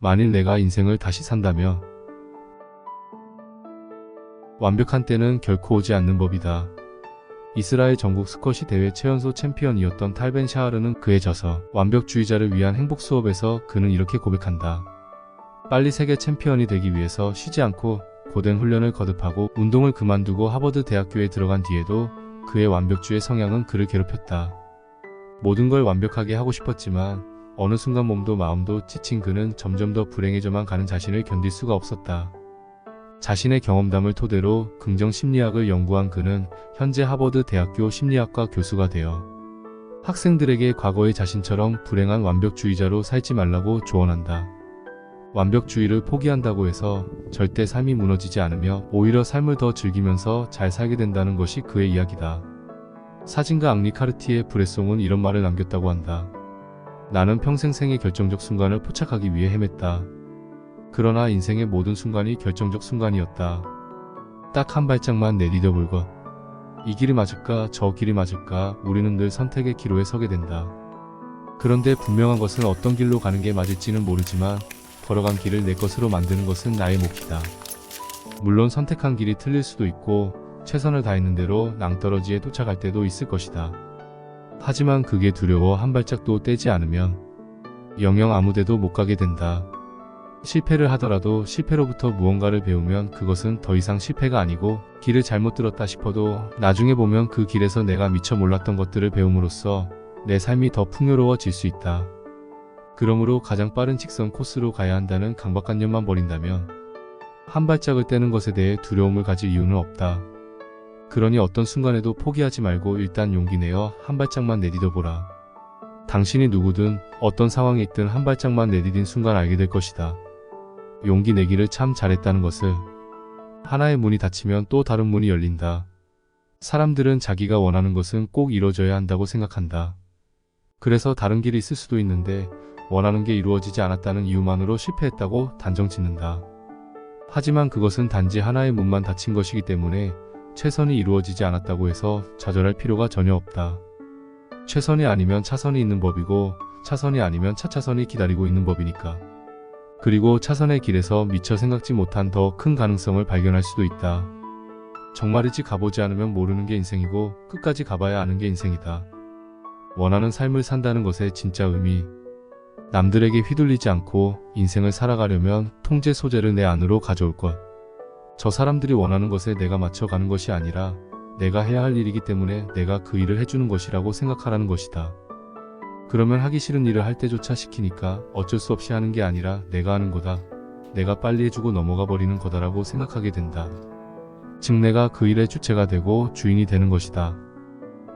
만일 내가 인생을 다시 산다면 완벽한 때는 결코 오지 않는 법이다. 이스라엘 전국 스쿼시 대회 최연소 챔피언이었던 탈 벤 샤하르는 그에 져서 완벽주의자를 위한 행복 수업에서 그는 이렇게 고백한다. 빨리 세계 챔피언이 되기 위해서 쉬지 않고 고된 훈련을 거듭하고 운동을 그만두고 하버드 대학교에 들어간 뒤에도 그의 완벽주의 성향은 그를 괴롭혔다. 모든 걸 완벽하게 하고 싶었지만 어느 순간 몸도 마음도 지친 그는 점점 더 불행해져만 가는 자신을 견딜 수가 없었다. 자신의 경험담을 토대로 긍정 심리학을 연구한 그는 현재 하버드 대학교 심리학과 교수가 되어 학생들에게 과거의 자신처럼 불행한 완벽주의자로 살지 말라고 조언한다. 완벽주의를 포기한다고 해서 절대 삶이 무너지지 않으며 오히려 삶을 더 즐기면서 잘 살게 된다는 것이 그의 이야기다. 사진가 앙리 카르티에 브레송은 이런 말을 남겼다고 한다. 나는 평생 생의 결정적 순간을 포착하기 위해 헤맸다. 그러나 인생의 모든 순간이 결정적 순간이었다. 딱 한 발짝만 내디뎌 볼 것. 이 길이 맞을까 저 길이 맞을까 우리는 늘 선택의 기로에 서게 된다. 그런데 분명한 것은 어떤 길로 가는 게 맞을지는 모르지만 걸어간 길을 내 것으로 만드는 것은 나의 몫이다. 물론 선택한 길이 틀릴 수도 있고 최선을 다했는 대로 낭떠러지에 도착할 때도 있을 것이다. 하지만 그게 두려워 한 발짝도 떼지 않으면 영영 아무데도 못 가게 된다. 실패를 하더라도 실패로부터 무언가를 배우면 그것은 더 이상 실패가 아니고 길을 잘못 들었다 싶어도 나중에 보면 그 길에서 내가 미처 몰랐던 것들을 배움으로써 내 삶이 더 풍요로워질 수 있다. 그러므로 가장 빠른 직선 코스로 가야 한다는 강박관념만 버린다면 한 발짝을 떼는 것에 대해 두려움을 가질 이유는 없다. 그러니 어떤 순간에도 포기하지 말고 일단 용기 내어 한 발짝만 내디뎌 보라. 당신이 누구든 어떤 상황에 있든 한 발짝만 내디딘 순간 알게 될 것이다. 용기 내기를 참 잘했다는 것을. 하나의 문이 닫히면 또 다른 문이 열린다. 사람들은 자기가 원하는 것은 꼭 이루어져야 한다고 생각한다. 그래서 다른 길이 있을 수도 있는데 원하는 게 이루어지지 않았다는 이유만으로 실패했다고 단정 짓는다. 하지만 그것은 단지 하나의 문만 닫힌 것이기 때문에 최선이 이루어지지 않았다고 해서 좌절할 필요가 전혀 없다. 최선이 아니면 차선이 있는 법이고 차선이 아니면 차차선이 기다리고 있는 법이니까. 그리고 차선의 길에서 미처 생각지 못한 더 큰 가능성을 발견할 수도 있다. 정말이지 가보지 않으면 모르는 게 인생이고 끝까지 가봐야 아는 게 인생이다. 원하는 삶을 산다는 것의 진짜 의미. 남들에게 휘둘리지 않고 인생을 살아가려면 통제 소재를 내 안으로 가져올 것. 저 사람들이 원하는 것에 내가 맞춰가는 것이 아니라 내가 해야 할 일이기 때문에 내가 그 일을 해주는 것이라고 생각하라는 것이다. 그러면 하기 싫은 일을 할 때조차 시키니까 어쩔 수 없이 하는 게 아니라 내가 하는 거다. 내가 빨리 해주고 넘어가 버리는 거다라고 생각하게 된다. 즉 내가 그 일의 주체가 되고 주인이 되는 것이다.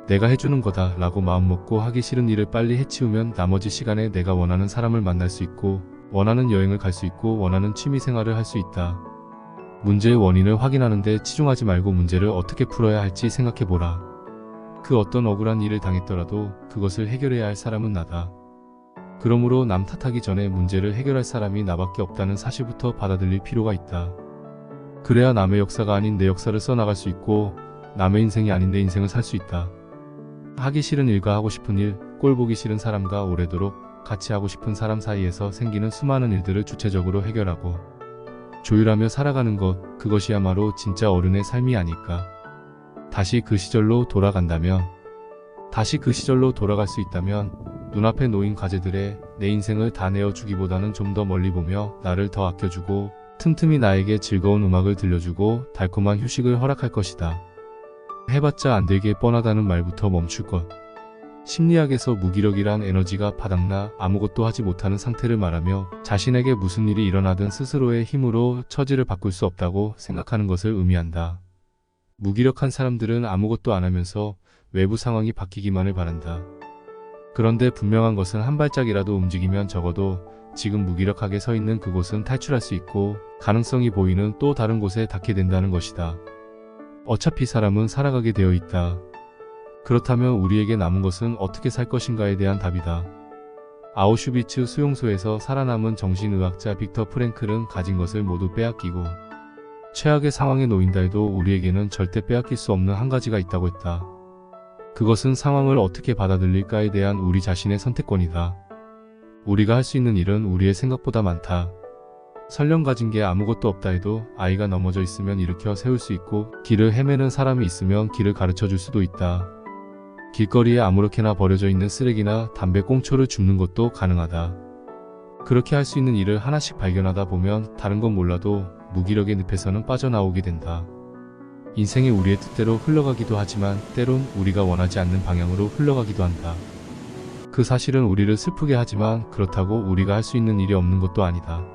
내가 해주는 거다 라고 마음먹고 하기 싫은 일을 빨리 해치우면 나머지 시간에 내가 원하는 사람을 만날 수 있고 원하는 여행을 갈 수 있고 원하는 취미생활을 할 수 있다. 문제의 원인을 확인하는 데 치중하지 말고 문제를 어떻게 풀어야 할지 생각해보라. 그 어떤 억울한 일을 당했더라도 그것을 해결해야 할 사람은 나다. 그러므로 남 탓하기 전에 문제를 해결할 사람이 나밖에 없다는 사실부터 받아들일 필요가 있다. 그래야 남의 역사가 아닌 내 역사를 써나갈 수 있고 남의 인생이 아닌 내 인생을 살 수 있다. 하기 싫은 일과 하고 싶은 일, 꼴 보기 싫은 사람과 오래도록 같이 하고 싶은 사람 사이에서 생기는 수많은 일들을 주체적으로 해결하고 조율하며 살아가는 것, 그것이야말로 진짜 어른의 삶이 아닐까. 다시 그 시절로 돌아간다면, 다시 그 시절로 돌아갈 수 있다면 눈앞에 놓인 과제들에 내 인생을 다 내어주기보다는 좀 더 멀리 보며 나를 더 아껴주고 틈틈이 나에게 즐거운 음악을 들려주고 달콤한 휴식을 허락할 것이다. 해봤자 안 되게 뻔하다는 말부터 멈출 것. 심리학에서 무기력이란 에너지가 바닥나 아무것도 하지 못하는 상태를 말하며 자신에게 무슨 일이 일어나든 스스로의 힘으로 처지를 바꿀 수 없다고 생각하는 것을 의미한다. 무기력한 사람들은 아무것도 안 하면서 외부 상황이 바뀌기만을 바란다. 그런데 분명한 것은 한 발짝이라도 움직이면 적어도 지금 무기력하게 서 있는 그곳은 탈출할 수 있고 가능성이 보이는 또 다른 곳에 닿게 된다는 것이다. 어차피 사람은 살아가게 되어 있다. 그렇다면 우리에게 남은 것은 어떻게 살 것인가에 대한 답이다. 아우슈비츠 수용소에서 살아남은 정신의학자 빅터 프랭클은 가진 것을 모두 빼앗기고 최악의 상황에 놓인다 해도 우리에게는 절대 빼앗길 수 없는 한 가지가 있다고 했다. 그것은 상황을 어떻게 받아들일까에 대한 우리 자신의 선택권이다. 우리가 할 수 있는 일은 우리의 생각보다 많다. 설령 가진 게 아무것도 없다 해도 아이가 넘어져 있으면 일으켜 세울 수 있고, 길을 헤매는 사람이 있으면 길을 가르쳐 줄 수도 있다. 길거리에 아무렇게나 버려져 있는 쓰레기나 담배 꽁초를 줍는 것도 가능하다. 그렇게 할 수 있는 일을 하나씩 발견하다 보면 다른 건 몰라도 무기력의 늪에서는 빠져나오게 된다. 인생이 우리의 뜻대로 흘러가기도 하지만 때론 우리가 원하지 않는 방향으로 흘러가기도 한다. 그 사실은 우리를 슬프게 하지만 그렇다고 우리가 할 수 있는 일이 없는 것도 아니다.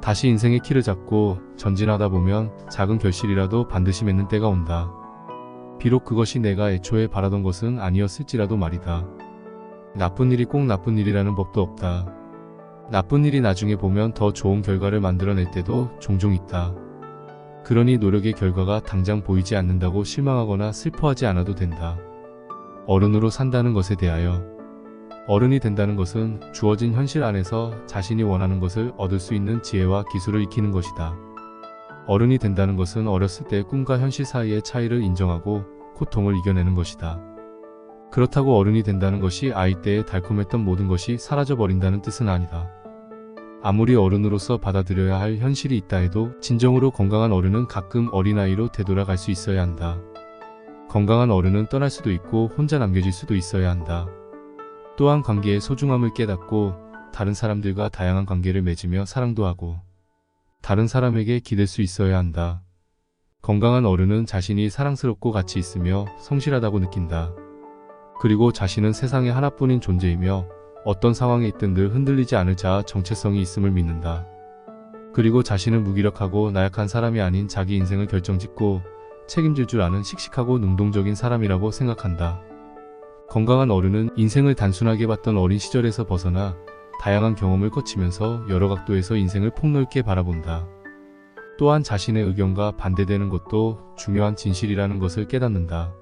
다시 인생의 키를 잡고 전진하다 보면 작은 결실이라도 반드시 맺는 때가 온다. 비록 그것이 내가 애초에 바라던 것은 아니었을지라도 말이다. 나쁜 일이 꼭 나쁜 일이라는 법도 없다. 나쁜 일이 나중에 보면 더 좋은 결과를 만들어낼 때도 종종 있다. 그러니 노력의 결과가 당장 보이지 않는다고 실망하거나 슬퍼하지 않아도 된다. 어른으로 산다는 것에 대하여, 어른이 된다는 것은 주어진 현실 안에서 자신이 원하는 것을 얻을 수 있는 지혜와 기술을 익히는 것이다. 어른이 된다는 것은 어렸을 때의 꿈과 현실 사이의 차이를 인정하고 고통을 이겨내는 것이다. 그렇다고 어른이 된다는 것이 아이 때에 달콤했던 모든 것이 사라져버린다는 뜻은 아니다. 아무리 어른으로서 받아들여야 할 현실이 있다 해도 진정으로 건강한 어른은 가끔 어린아이로 되돌아갈 수 있어야 한다. 건강한 어른은 떠날 수도 있고 혼자 남겨질 수도 있어야 한다. 또한 관계의 소중함을 깨닫고 다른 사람들과 다양한 관계를 맺으며 사랑도 하고 다른 사람에게 기댈 수 있어야 한다. 건강한 어른은 자신이 사랑스럽고 가치 있으며 성실하다고 느낀다. 그리고 자신은 세상에 하나뿐인 존재이며 어떤 상황에 있든 늘 흔들리지 않을 자아 정체성이 있음을 믿는다. 그리고 자신은 무기력하고 나약한 사람이 아닌 자기 인생을 결정짓고 책임질 줄 아는 씩씩하고 능동적인 사람이라고 생각한다. 건강한 어른은 인생을 단순하게 봤던 어린 시절에서 벗어나 다양한 경험을 거치면서 여러 각도에서 인생을 폭넓게 바라본다. 또한 자신의 의견과 반대되는 것도 중요한 진실이라는 것을 깨닫는다.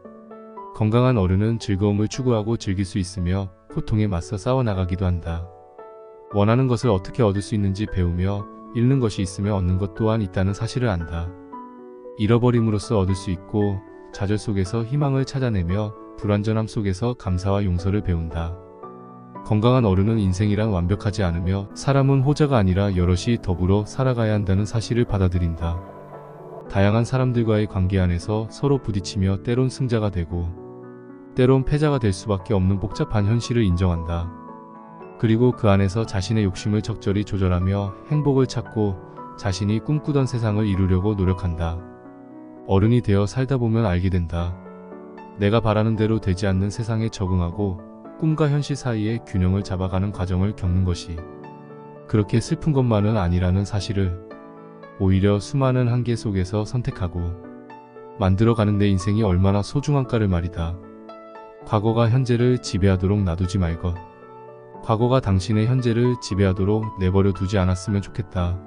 건강한 어른은 즐거움을 추구하고 즐길 수 있으며 고통에 맞서 싸워나가기도 한다. 원하는 것을 어떻게 얻을 수 있는지 배우며 잃는 것이 있으며 얻는 것 또한 있다는 사실을 안다. 잃어버림으로써 얻을 수 있고 좌절 속에서 희망을 찾아내며 불완전함 속에서 감사와 용서를 배운다. 건강한 어른은 인생이란 완벽하지 않으며 사람은 호자가 아니라 여럿이 더불어 살아가야 한다는 사실을 받아들인다. 다양한 사람들과의 관계 안에서 서로 부딪히며 때론 승자가 되고 때론 패자가 될 수밖에 없는 복잡한 현실을 인정한다. 그리고 그 안에서 자신의 욕심을 적절히 조절하며 행복을 찾고 자신이 꿈꾸던 세상을 이루려고 노력한다. 어른이 되어 살다 보면 알게 된다. 내가 바라는 대로 되지 않는 세상에 적응하고 꿈과 현실 사이의 균형을 잡아가는 과정을 겪는 것이 그렇게 슬픈 것만은 아니라는 사실을 오히려 수많은 한계 속에서 선택하고 만들어가는 내 인생이 얼마나 소중한가를 말이다. 과거가 현재를 지배하도록 놔두지 말것. 과거가 당신의 현재를 지배하도록 내버려 두지 않았으면 좋겠다.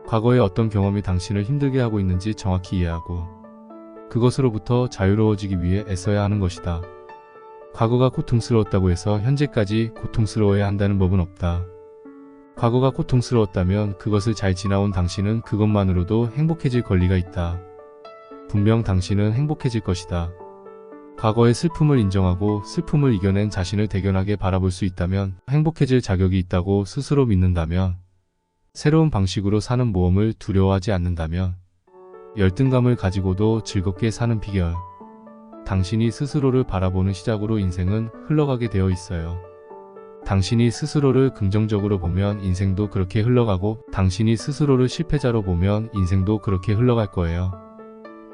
과거의 어떤 경험이 당신을 힘들게 하고 있는지 정확히 이해하고 그것으로부터 자유로워지기 위해 애써야 하는 것이다. 과거가 고통스러웠다고 해서 현재까지 고통스러워야 한다는 법은 없다. 과거가 고통스러웠다면 그것을 잘 지나온 당신은 그것만으로도 행복해질 권리가 있다. 분명 당신은 행복해질 것이다. 과거의 슬픔을 인정하고 슬픔을 이겨낸 자신을 대견하게 바라볼 수 있다면, 행복해질 자격이 있다고 스스로 믿는다면, 새로운 방식으로 사는 모험을 두려워하지 않는다면, 열등감을 가지고도 즐겁게 사는 비결. 당신이 스스로를 바라보는 시작으로 인생은 흘러가게 되어 있어요. 당신이 스스로를 긍정적으로 보면 인생도 그렇게 흘러가고, 당신이 스스로를 실패자로 보면 인생도 그렇게 흘러갈 거예요.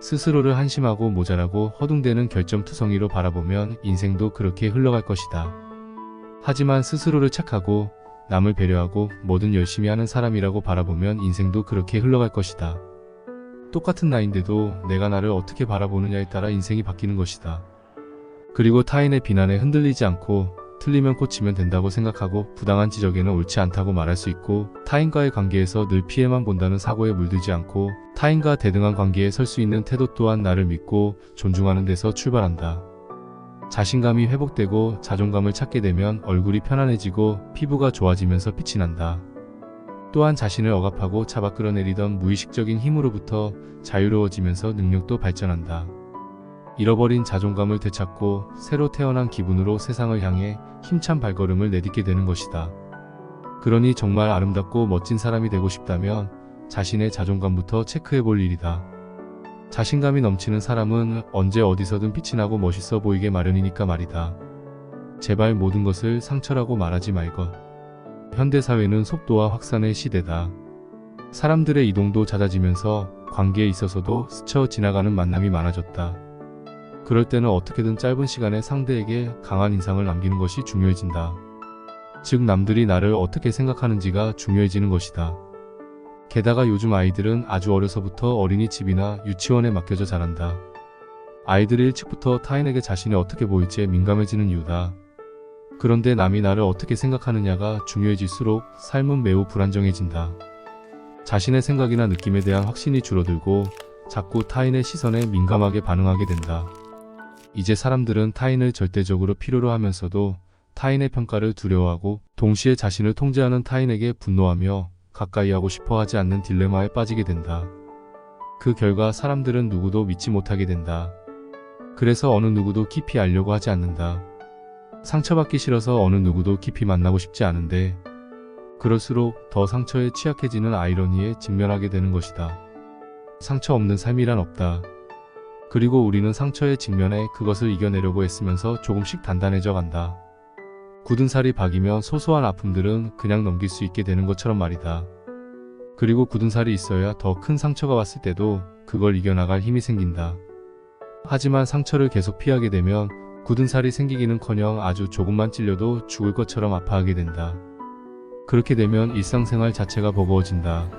스스로를 한심하고 모자라고 허둥대는 결점투성이로 바라보면 인생도 그렇게 흘러갈 것이다. 하지만 스스로를 착하고 남을 배려하고 뭐든 열심히 하는 사람이라고 바라보면 인생도 그렇게 흘러갈 것이다. 똑같은 나이인데도 내가 나를 어떻게 바라보느냐에 따라 인생이 바뀌는 것이다. 그리고 타인의 비난에 흔들리지 않고 틀리면 고치면 된다고 생각하고 부당한 지적에는 옳지 않다고 말할 수 있고, 타인과의 관계에서 늘 피해만 본다는 사고에 물들지 않고 타인과 대등한 관계에 설 수 있는 태도 또한 나를 믿고 존중하는 데서 출발한다. 자신감이 회복되고 자존감을 찾게 되면 얼굴이 편안해지고 피부가 좋아지면서 빛이 난다. 또한 자신을 억압하고 잡아 끌어내리던 무의식적인 힘으로부터 자유로워지면서 능력도 발전한다. 잃어버린 자존감을 되찾고 새로 태어난 기분으로 세상을 향해 힘찬 발걸음을 내딛게 되는 것이다. 그러니 정말 아름답고 멋진 사람이 되고 싶다면 자신의 자존감부터 체크해 볼 일이다. 자신감이 넘치는 사람은 언제 어디서든 빛이 나고 멋있어 보이게 마련이니까 말이다. 제발 모든 것을 상처라고 말하지 말것. 현대사회는 속도와 확산의 시대다. 사람들의 이동도 잦아지면서 관계에 있어서도 스쳐 지나가는 만남이 많아졌다. 그럴 때는 어떻게든 짧은 시간에 상대에게 강한 인상을 남기는 것이 중요해진다. 즉 남들이 나를 어떻게 생각하는지가 중요해지는 것이다. 게다가 요즘 아이들은 아주 어려서부터 어린이집이나 유치원에 맡겨져 자란다. 아이들이 일찍부터 타인에게 자신이 어떻게 보일지에 민감해지는 이유다. 그런데 남이 나를 어떻게 생각하느냐가 중요해질수록 삶은 매우 불안정해진다. 자신의 생각이나 느낌에 대한 확신이 줄어들고 자꾸 타인의 시선에 민감하게 반응하게 된다. 이제 사람들은 타인을 절대적으로 필요로 하면서도 타인의 평가를 두려워하고 동시에 자신을 통제하는 타인에게 분노하며 가까이 하고 싶어 하지 않는 딜레마에 빠지게 된다. 그 결과 사람들은 누구도 믿지 못하게 된다. 그래서 어느 누구도 깊이 알려고 하지 않는다. 상처받기 싫어서 어느 누구도 깊이 만나고 싶지 않은데 그럴수록 더 상처에 취약해지는 아이러니에 직면하게 되는 것이다. 상처 없는 삶이란 없다. 그리고 우리는 상처에 직면해 그것을 이겨내려고 애쓰면서 조금씩 단단해져 간다. 굳은 살이 박이면 소소한 아픔들은 그냥 넘길 수 있게 되는 것처럼 말이다. 그리고 굳은 살이 있어야 더 큰 상처가 왔을 때도 그걸 이겨나갈 힘이 생긴다. 하지만 상처를 계속 피하게 되면 굳은 살이 생기기는커녕 아주 조금만 찔려도 죽을 것처럼 아파하게 된다. 그렇게 되면 일상생활 자체가 버거워진다.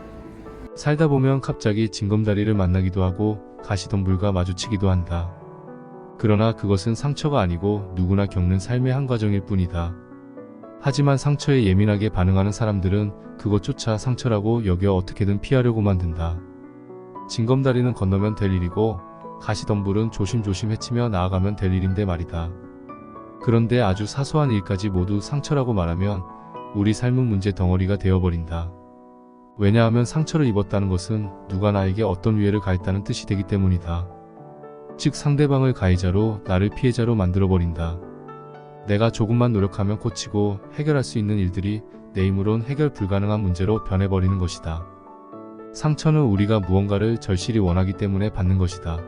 살다 보면 갑자기 징검다리를 만나기도 하고 가시덤불과 마주치기도 한다. 그러나 그것은 상처가 아니고 누구나 겪는 삶의 한 과정일 뿐이다. 하지만 상처에 예민하게 반응하는 사람들은 그것조차 상처라고 여겨 어떻게든 피하려고 만든다. 징검다리는 건너면 될 일이고 가시덤불은 조심조심 헤치며 나아가면 될 일인데 말이다. 그런데 아주 사소한 일까지 모두 상처라고 말하면 우리 삶은 문제 덩어리가 되어버린다. 왜냐하면 상처를 입었다는 것은 누가 나에게 어떤 위해를 가했다는 뜻이 되기 때문이다. 즉 상대방을 가해자로 나를 피해자로 만들어버린다. 내가 조금만 노력하면 고치고 해결할 수 있는 일들이 내 힘으론 해결 불가능한 문제로 변해버리는 것이다. 상처는 우리가 무언가를 절실히 원하기 때문에 받는 것이다.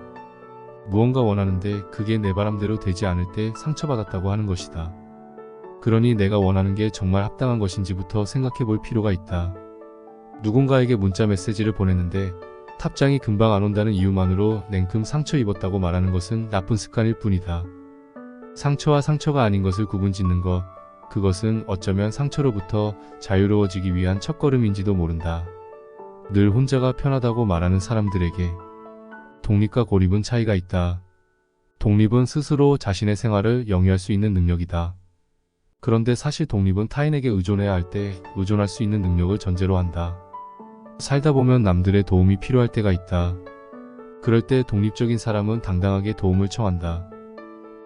무언가 원하는데 그게 내 바람대로 되지 않을 때 상처받았다고 하는 것이다. 그러니 내가 원하는 게 정말 합당한 것인지부터 생각해 볼 필요가 있다. 누군가에게 문자 메시지를 보냈는데 답장이 금방 안 온다는 이유만으로 냉큼 상처 입었다고 말하는 것은 나쁜 습관일 뿐이다. 상처와 상처가 아닌 것을 구분짓는 것, 그것은 어쩌면 상처로부터 자유로워지기 위한 첫걸음인지도 모른다. 늘 혼자가 편하다고 말하는 사람들에게 독립과 고립은 차이가 있다. 독립은 스스로 자신의 생활을 영위할 수 있는 능력이다. 그런데 사실 독립은 타인에게 의존해야 할 때 의존할 수 있는 능력을 전제로 한다. 살다 보면 남들의 도움이 필요할 때가 있다. 그럴 때 독립적인 사람은 당당하게 도움을 청한다.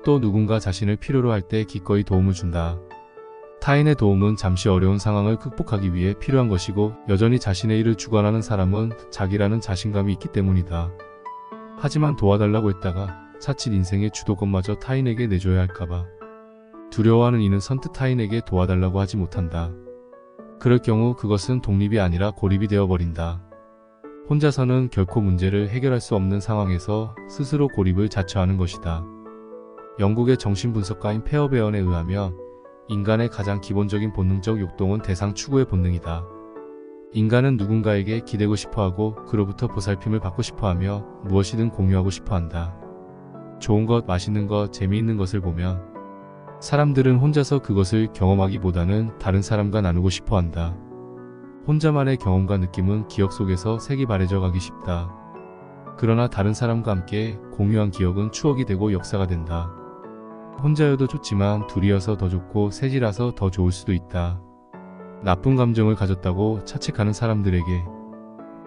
또 누군가 자신을 필요로 할 때 기꺼이 도움을 준다. 타인의 도움은 잠시 어려운 상황을 극복하기 위해 필요한 것이고 여전히 자신의 일을 주관하는 사람은 자기라는 자신감이 있기 때문이다. 하지만 도와달라고 했다가 자칫 인생의 주도권마저 타인에게 내줘야 할까봐 두려워하는 이는 선뜻 타인에게 도와달라고 하지 못한다. 그럴 경우 그것은 독립이 아니라 고립이 되어버린다. 혼자서는 결코 문제를 해결할 수 없는 상황에서 스스로 고립을 자처하는 것이다. 영국의 정신분석가인 페어베언에 의하면 인간의 가장 기본적인 본능적 욕동은 대상 추구의 본능이다. 인간은 누군가에게 기대고 싶어하고 그로부터 보살핌을 받고 싶어하며 무엇이든 공유하고 싶어한다. 좋은 것, 맛있는 것, 재미있는 것을 보면 사람들은 혼자서 그것을 경험하기보다는 다른 사람과 나누고 싶어한다. 혼자만의 경험과 느낌은 기억 속에서 색이 바래져 가기 쉽다. 그러나 다른 사람과 함께 공유한 기억은 추억이 되고 역사가 된다. 혼자여도 좋지만 둘이어서 더 좋고 셋이라서 더 좋을 수도 있다. 나쁜 감정을 가졌다고 차측하는 사람들에게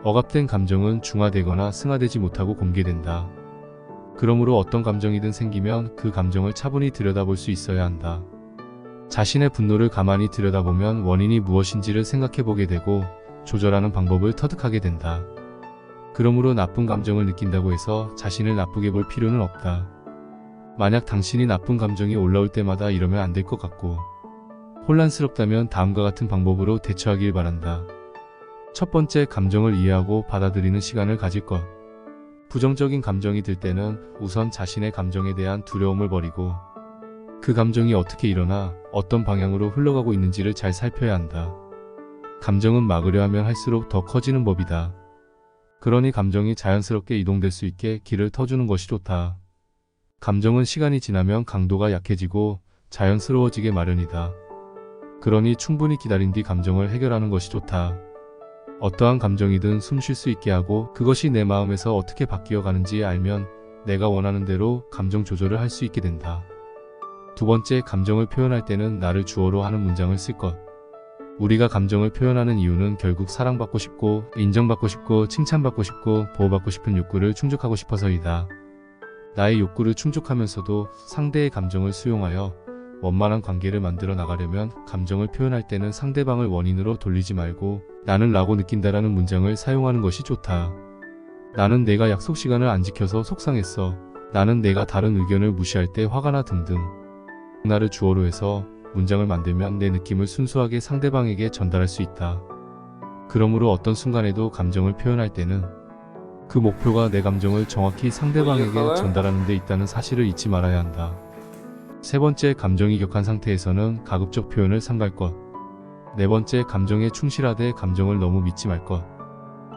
억압된 감정은 중화되거나 승화되지 못하고 공개된다. 그러므로 어떤 감정이든 생기면 그 감정을 차분히 들여다볼 수 있어야 한다. 자신의 분노를 가만히 들여다보면 원인이 무엇인지를 생각해보게 되고 조절하는 방법을 터득하게 된다. 그러므로 나쁜 감정을 느낀다고 해서 자신을 나쁘게 볼 필요는 없다. 만약 당신이 나쁜 감정이 올라올 때마다 이러면 안 될 것 같고 혼란스럽다면 다음과 같은 방법으로 대처하길 바란다. 첫 번째, 감정을 이해하고 받아들이는 시간을 가질 것. 부정적인 감정이 들 때는 우선 자신의 감정에 대한 두려움을 버리고 그 감정이 어떻게 일어나 어떤 방향으로 흘러가고 있는지를 잘 살펴야 한다. 감정은 막으려 하면 할수록 더 커지는 법이다. 그러니 감정이 자연스럽게 이동될 수 있게 길을 터주는 것이 좋다. 감정은 시간이 지나면 강도가 약해지고 자연스러워지게 마련이다. 그러니 충분히 기다린 뒤 감정을 해결하는 것이 좋다. 어떠한 감정이든 숨 쉴 수 있게 하고 그것이 내 마음에서 어떻게 바뀌어 가는지 알면 내가 원하는 대로 감정 조절을 할 수 있게 된다. 두 번째, 감정을 표현할 때는 나를 주어로 하는 문장을 쓸 것. 우리가 감정을 표현하는 이유는 결국 사랑받고 싶고 인정받고 싶고 칭찬받고 싶고 보호받고 싶은 욕구를 충족하고 싶어서이다. 나의 욕구를 충족하면서도 상대의 감정을 수용하여 원만한 관계를 만들어 나가려면 감정을 표현할 때는 상대방을 원인으로 돌리지 말고 나는 라고 느낀다라는 문장을 사용하는 것이 좋다. 나는 내가 약속 시간을 안 지켜서 속상했어. 나는 내가 다른 의견을 무시할 때 화가 나 등등. 나를 주어로 해서 문장을 만들면 내 느낌을 순수하게 상대방에게 전달할 수 있다. 그러므로 어떤 순간에도 감정을 표현할 때는 그 목표가 내 감정을 정확히 상대방에게 전달하는 데 있다는 사실을 잊지 말아야 한다. 세 번째, 감정이 격한 상태에서는 가급적 표현을 삼갈 것. 네 번째, 감정에 충실하되 감정을 너무 믿지 말 것.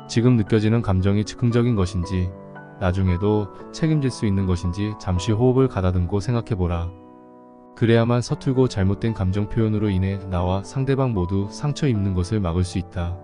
지금 느껴지는 감정이 즉흥적인 것인지 나중에도 책임질 수 있는 것인지 잠시 호흡을 가다듬고 생각해보라. 그래야만 서툴고 잘못된 감정 표현으로 인해 나와 상대방 모두 상처 입는 것을 막을 수 있다.